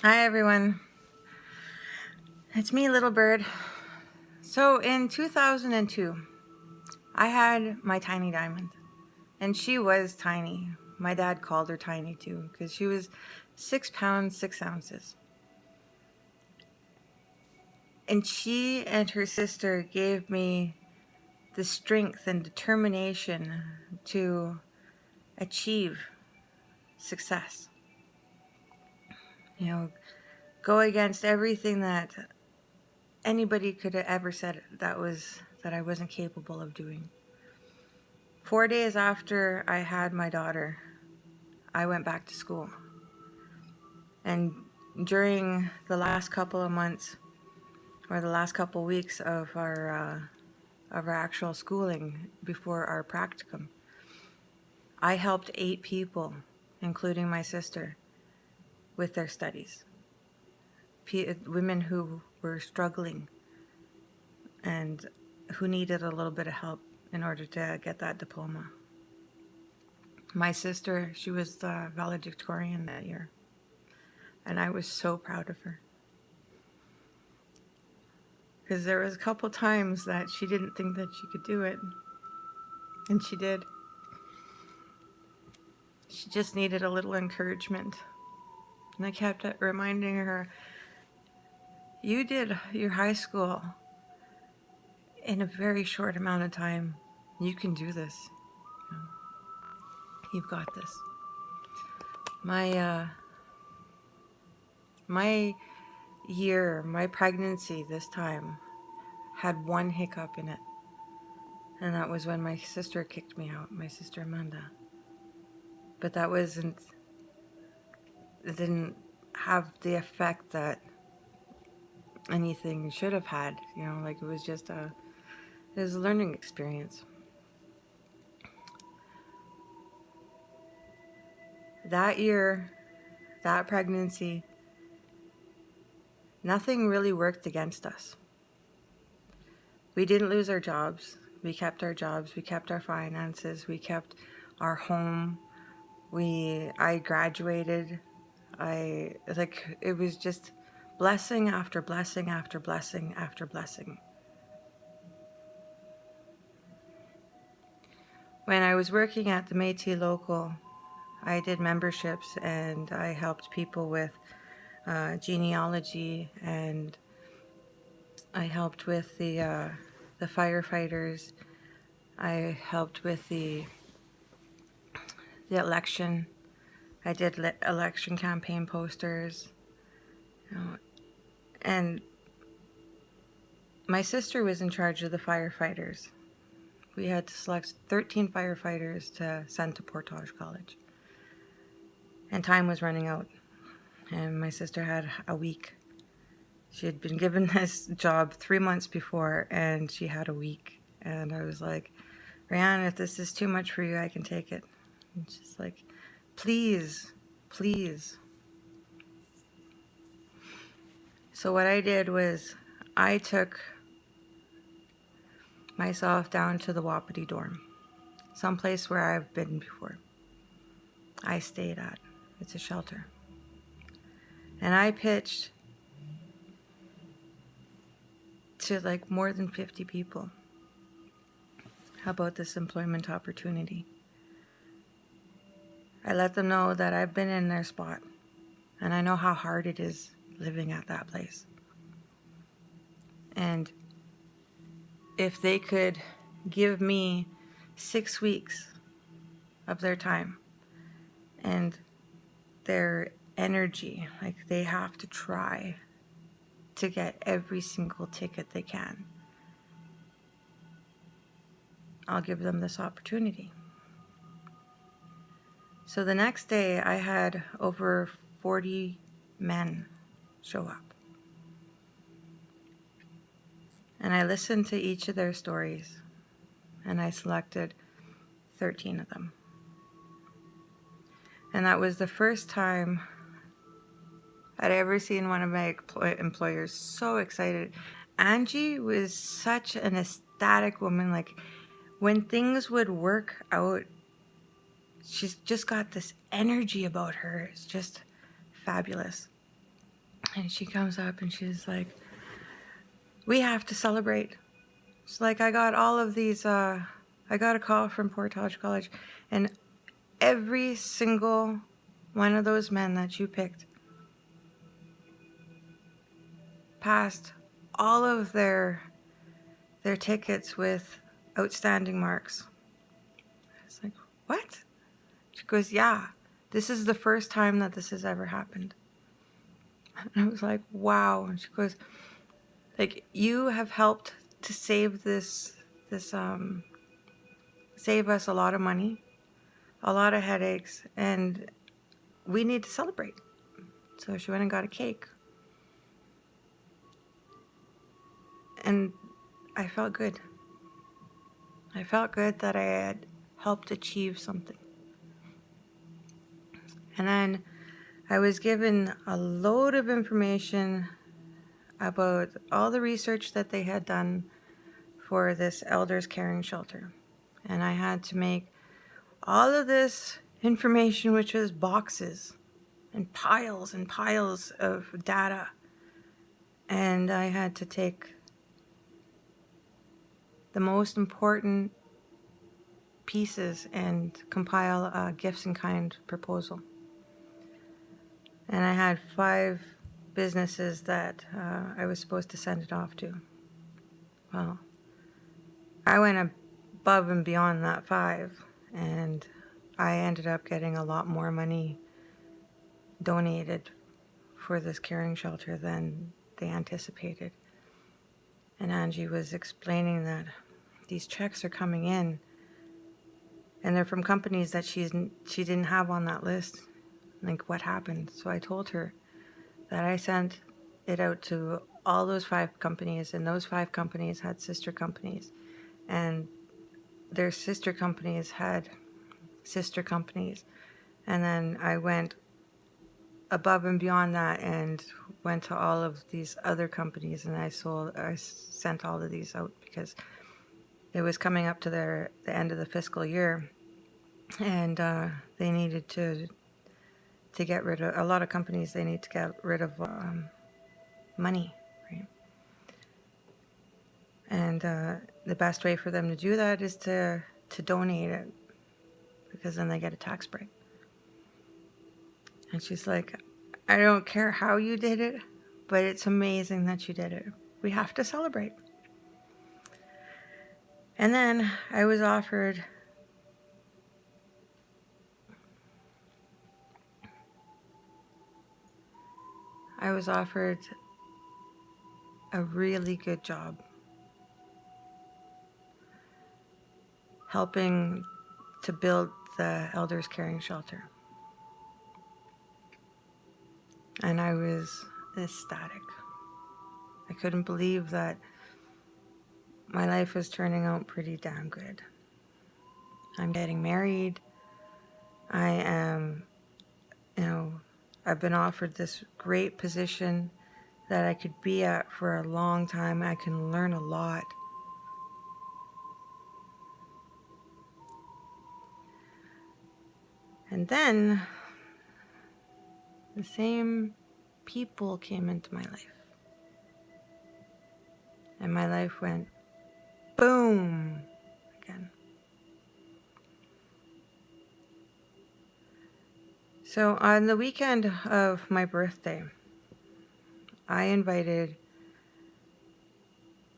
Hi everyone, it's me, Little Bird. So in 2002, I had my tiny diamond, and she was tiny. My dad called her tiny too, because she was 6 pounds, 6 ounces. And she and her sister gave me the strength and determination to achieve success. You know, go against everything that anybody could have ever said that I wasn't capable of doing. 4 days after I had my daughter, I went back to school. And during the last couple of months, or the last couple of weeks of our actual schooling before our practicum, I helped 8 people, including my sister, with their studies. Women who were struggling and who needed a little bit of help in order to get that diploma. My sister, she was the valedictorian that year, and I was so proud of her. Because there was a couple times that she didn't think that she could do it, and she did. She just needed a little encouragement. And I kept reminding her, you did your high school in a very short amount of time. You can do this. You've got this. My my pregnancy this time had one hiccup in it. And that was when my sister kicked me out, my sister Amanda. But it didn't have the effect that anything should have had. Like it was a learning experience. That year, that pregnancy, nothing really worked against us. We didn't lose our jobs. We kept our jobs. We kept our finances. We kept our home. I graduated. It was just blessing after blessing after blessing after blessing. When I was working at the Métis local, I did memberships and I helped people with genealogy, and I helped with the firefighters. I helped with the election. I did election campaign posters, and my sister was in charge of the firefighters. We had to select 13 firefighters to send to Portage College, and time was running out, and my sister had a week. She had been given this job 3 months before, and she had a week. And I was like, Rihanna, if this is too much for you, I can take it. And she's like, please, please. So what I did was I took myself down to the Wapiti dorm, someplace where I've been before. I stayed at. It's a shelter. And I pitched to like more than 50 people about this employment opportunity. I let them know that I've been in their spot, and I know how hard it is living at that place. And if they could give me 6 weeks of their time and their energy, like they have to try to get every single ticket they can, I'll give them this opportunity. So the next day I had over 40 men show up. And I listened to each of their stories, and I selected 13 of them. And that was the first time I'd ever seen one of my employers so excited. Angie was such an ecstatic woman. Like, when things would work out, she's just got this energy about her. It's just fabulous. And she comes up and she's like, we have to celebrate. It's like, I got all of these, I got a call from Portage College, and every single one of those men that you picked passed all of their tickets with outstanding marks. I was like, what? She goes, yeah, this is the first time that this has ever happened. And I was like, wow. And she goes, like, you have helped to save save us a lot of money, a lot of headaches, and we need to celebrate. So she went and got a cake. And I felt good. I felt good that I had helped achieve something. And then I was given a load of information about all the research that they had done for this elders caring shelter. And I had to make all of this information, which was boxes and piles of data. And I had to take the most important pieces and compile a gifts in kind proposal. And I had 5 businesses that I was supposed to send it off to. Well, I went above and beyond that 5, and I ended up getting a lot more money donated for this caring shelter than they anticipated. And Angie was explaining that these checks are coming in, and they're from companies that she didn't have on that list. Like, what happened? So I told her that I sent it out to all those 5 companies, and those 5 companies had sister companies, and their sister companies had sister companies. And then I went above and beyond that and went to all of these other companies, and I sent all of these out because it was coming up to the end of the fiscal year, and they needed to get rid of a lot of companies. They need to get rid of money, right? And the best way for them to do that is to donate it, because then they get a tax break. And she's like, I don't care how you did it, but it's amazing that you did it. We have to celebrate. And then I was offered a really good job helping to build the elders caring shelter. And I was ecstatic. I couldn't believe that my life was turning out pretty damn good. I'm getting married. I am, I've been offered this great position that I could be at for a long time. I can learn a lot. And then the same people came into my life. And my life went boom again. So on the weekend of my birthday, I invited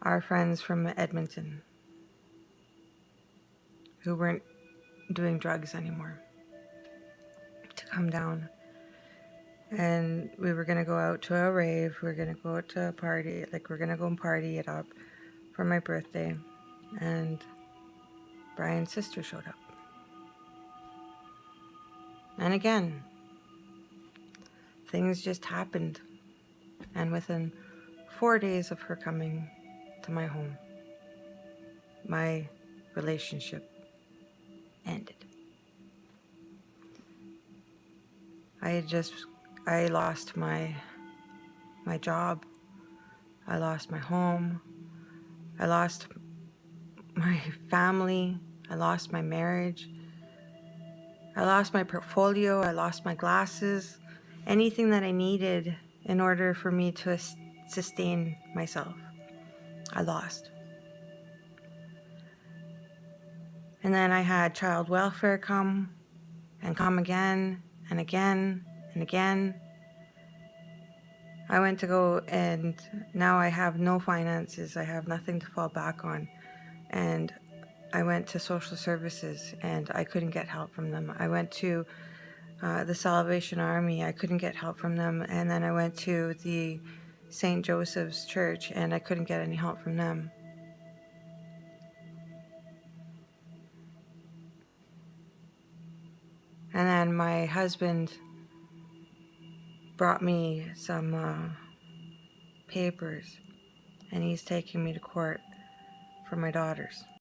our friends from Edmonton who weren't doing drugs anymore to come down. And we were going to go out to a rave. We were going to go out to a party. Like, we're going to go and party it up for my birthday. And Brian's sister showed up. And again, things just happened. And within 4 days of her coming to my home, my relationship ended. I lost my job. I lost my home. I lost my family. I lost my marriage. I lost my portfolio. I lost my glasses. Anything that I needed in order for me to sustain myself. I lost. And then I had child welfare come and come again and again and again. I went to go, and now I have no finances. I have nothing to fall back on. And I went to social services and I couldn't get help from them. I went to the Salvation Army. I couldn't get help from them. And then I went to the St. Joseph's Church and I couldn't get any help from them. And then my husband brought me some papers, and he's taking me to court for my daughters.